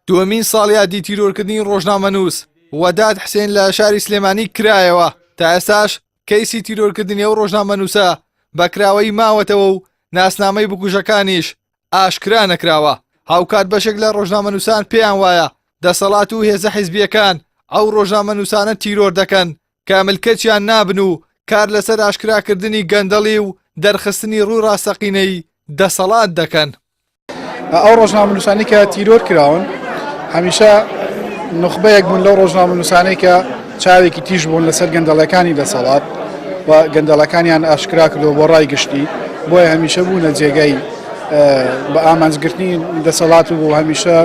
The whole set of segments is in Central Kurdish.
دووەمین ساڵ یادی تیرۆرکردنی ڕۆژنامەنووس وەداد حسێن لە شاری سلێمانی کرایەوە. تا ئێستاش کەیسی تیرۆرکردنی ئەو ڕۆژنامەنووسە بەکراوەی ماوەتەوە و ناسنامەی بکوژەکانیش ئاشکرا نەکراوە. هاوکات بەشێک لە ڕۆژنامەنووسان پێیان وایە دەسەڵات و هێزە حیزبیەکان ئەو ڕۆژنامەنووسانە تیرۆر دەکەن کە ملکەتیان نابن و کار لەسەر ئاشکراکردنی گەندەڵی و دەرخستنی ڕوو ڕاستەقینەی دەسەڵات دەکەن. ئەو ڕۆژنامەنووسانی کە تیرۆر کراون هەمیشە نخبەیەک بوون لەو ڕۆژنامەنووسانەی کە چاوێکی تیژ بوون لەسەر گەندەڵەکانی دەسەڵات و گەندەڵەکانیان ئاشکرا کردەوە بۆ ڕای گشتی، بۆیە هەمیشە بوونە جێگەی بە ئامانجگرتنی دەسەڵات و هەمیشە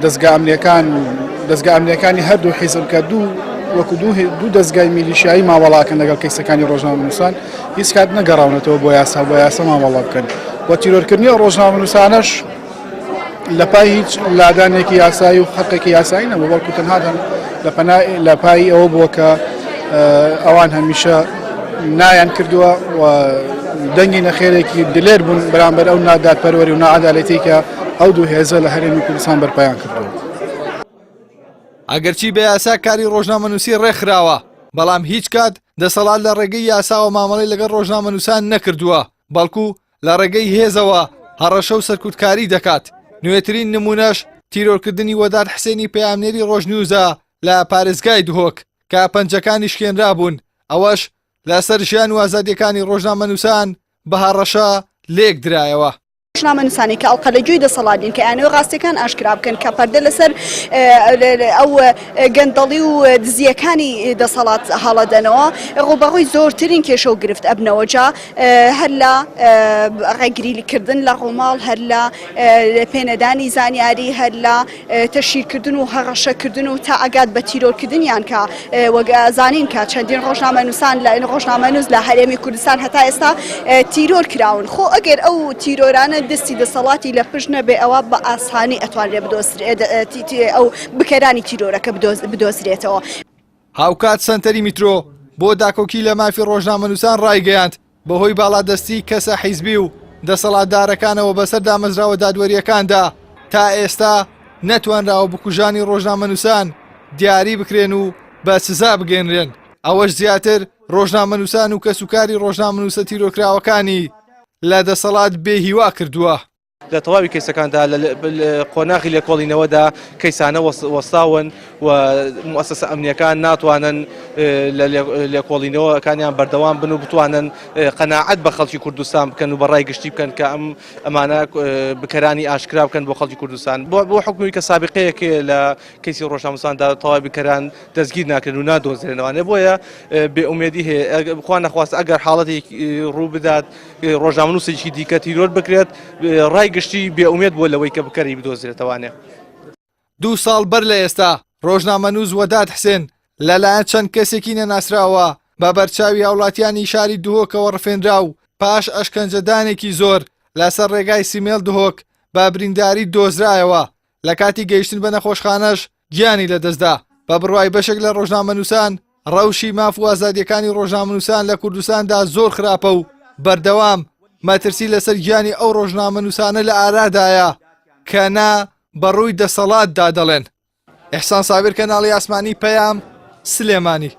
دەستگا ئەمنیەکانی هەردوو حیزب کە وەکو دوو دەستگای میلیشیایی ماوەڵاکەن لەگەڵ کەیسەکانی ڕۆژنامەنووسان هیچ کات نەگەڕاونەتەوە بۆ یاسا ماوەڵا بکەن. بۆ تیرۆرکردنی ڕۆژنامەنووسانەش لە پای هیچ لادانێکی یاسایی و حەقێکی یاسایی نەبوو، بەڵکو تەنها لە پای ئەوە بووە کە ئەوان هەمیشە نایان کردووە و دەنگی نەخێرێکی دلێر بوون بەرامبەر ئەو نادادپەروەری و نائەدالەتی کە ئەو دوو هێزە لە هەرێمی کوردستان بەرپایان کردووە. ئەگەرچی بە یاسا کاری ڕۆژنامەنووسی ڕێکخراوە، بەڵام هیچ کات دەسەڵات لە ڕێگەی یاسا و مامەڵەی لەگەڵ ڕۆژنامەنووسان نەکردووە، بەڵکو لە ڕێگەی هێزەوە هەڕەشە و سەرکوتکاری دەکات. نوێترین نمونەش تیرۆرکردنی وەداد حسێنی پەیامنێری ڕۆژنیوزە لە پارێزگای دهۆک کە پەنجەکانی شکێنرا بوون، ئەوەش لەسەر ژیان و ئازادیەکانی ڕۆژنامەنووسان بە هەڕەشە لێک درایەوە. ڕۆژنامەنووسانی کە ئەڵقەلەجووی دەسەڵاتین کە یانەوە ڕاستیەکان ئاشکرا بکەن کە پەردە لەسەر ئەو گەندەڵی و دزیەکانی دەسەڵات هەڵەدەنەوە ڕوبەڕووی زۆرترین کێشە و گرفت ئەبنەوە جا هەر لە ڕێگریکردن لە ڕۆماڵ، هەر لە پێنەدانی زانیاری، هەر لە تەشیرکردن و هەڕەشەکردن و تا ئەگات بە تیرۆرکردنیان کە وەگەزانین کە چەندین ڕۆژنامەنووسان لە ڕۆژنامەنووس لە هەرێمی کوردستان هەتا ئێستا تیرۆر کراون. خۆ ئەگەر ئەو تیرۆرانە دەستی دەسەڵاتی لە پشت نەبێ ئەوە بە ئاسانی ئەتوانرێ ئەو بکەرانی تیرۆرەکە بدۆزرێتەوە. هاوکات سەنتەری میترۆ بۆ داکۆکی لە مافی ڕۆژنامەنووسان ڕایگەیاند بەهۆی باڵادەستی کەسە حیزبی و دەسەڵاتدارەکانەوە بەسەر دامەزراوە دادوەریەکاندا تا ئێستا نەتوانراوە بکوژانی ڕۆژنامەنووسان دیاری بکرێن و بە سزا بگەێنرێن. ئەوەش زیاتر ڕۆژنامەنووسان و کەسوکاری ڕۆژنامەنووسە تیرۆکراوەکانی لە دەسەڵات بێهیوا کردووە. لە تەواوی کەیسەکاندا قۆناغی لێکۆڵینەوەدا کەیسانە وەستاون و موسسە ئەمنیەکان ناتوانن لە لێکۆڵینەوەکانیان بەردەوام بن و بتوانن قەناعەت بە خەڵکی کوردستان بکەن و بەڕای گشتی بکەن کە ئەمانە بکەرانی ئاشکرا بکەن بۆ خەڵکی کوردستان. بۆ حکومی کە سابقەیەک لە کەیسی ڕۆژنامەنووساندا تەواوی بکەران دەستگیر ناکرێن و نادۆزرێنەوەوانێ، بۆیە بێئومێدی هەیە خوا نەخواست ئەگەر حاڵەتێکی ڕوو بدات ڕۆژنامەنووسێکی دیکە تیرۆر بکرێت ڕای گشتی بێئومێد بۆ لەوەی کە بکەری بدۆزرێتەوانێ. 2 ساڵ بەر لە ئێستا ڕۆژنامەنووس وەداد حسێن لەلایەن چەند کەسێکی نەناسراوە بە بەرچاوی هاوڵاتیانی شاری دهۆکەوە ڕفێنرا و پاش ئەشکەنجەدانێکی زۆر لەسەر ڕێگای سیمێل دهۆک بە برینداری دۆزرایەوە. لە کاتی گەیشتن بە نەخۆشخانەش گیانی لەدەستدا. بە بڕوای بەشێک لە ڕۆژنامەنووسان ڕەوشی ماف و ئازادیەکانی ڕۆژنامەنووسان لە کوردستاندا زۆر خراپە و بەردەوام مەترسی لەسەر گیانی ئەو ڕۆژنامەنووسانە لە ئارادایە کە نا بەڕووی دەسەڵاتدا دەڵێن. ئیحسان سابر، کەناڵی ئاسمانی، پەیام، سلێمانی.